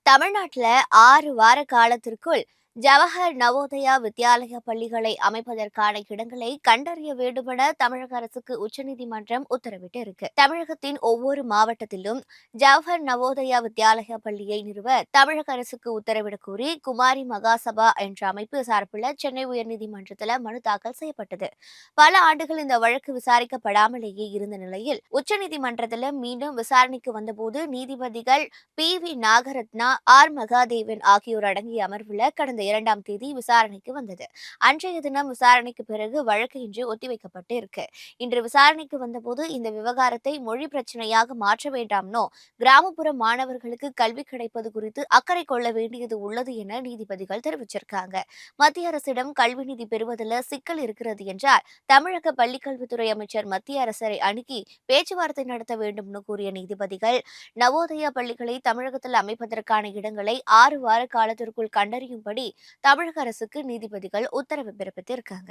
தமிழ்நாட்டுல 6 வார காலத்திற்குள் ஜவஹர் நவோதயா வித்யாலயா பள்ளிகளை அமைப்பதற்கான இடங்களை கண்டறிய வேண்டுமென தமிழக அரசுக்கு உச்சநீதிமன்றம் உத்தரவிட்டு இருக்கு. தமிழகத்தின் ஒவ்வொரு மாவட்டத்திலும் ஜவஹர் நவோதயா வித்யாலயா பள்ளியை நிறுவ தமிழக அரசுக்கு உத்தரவிடக் கோரி குமாரி மகாசபா என்ற அமைப்பு சார்பில் சென்னை உயர்நீதிமன்றத்தில் மனு தாக்கல் செய்யப்பட்டது. பல ஆண்டுகள் இந்த வழக்கு விசாரிக்கப்படாமலேயே இருந்த நிலையில் உச்சநீதிமன்றத்தில் மீண்டும் விசாரணைக்கு வந்தபோது நீதிபதிகள் பி.வி. நாகரத்னா, ஆர். மகாதேவன் ஆகியோர் அடங்கிய அமர்வுல கடந்த 2ஆம் தேதி விசாரணைக்கு வந்தது. அன்றைய தினம் விசாரணைக்கு பிறகு வழக்கு இன்று ஒத்திவைக்கப்பட்டு இருக்கு. இன்று விசாரணைக்கு வந்தபோது இந்த விவகாரத்தை மொழி பிரச்சனையாக மாற்ற வேண்டாம்னோ, கிராமப்புற மாணவர்களுக்கு கல்வி கிடைப்பது குறித்து அக்கறை கொள்ள வேண்டியது உள்ளது என நீதிபதிகள் தெரிவிச்சிருக்காங்க. மத்திய அரசிடம் கல்வி நிதி பெறுவதில் சிக்கல் இருக்கிறது என்றால் தமிழக பள்ளிக்கல்வித்துறை அமைச்சர் மத்திய அரசரை அணுகி பேச்சுவார்த்தை நடத்த வேண்டும்னு கூறிய நீதிபதிகள், நவோதயா பள்ளிகளை தமிழகத்தில் அமைப்பதற்கான இடங்களை 6 வார காலத்திற்குள் கண்டறியும்படி தமிழக அரசுக்கு நீதிபதிகள் உத்தரவு பிறப்பித்திருக்காங்க.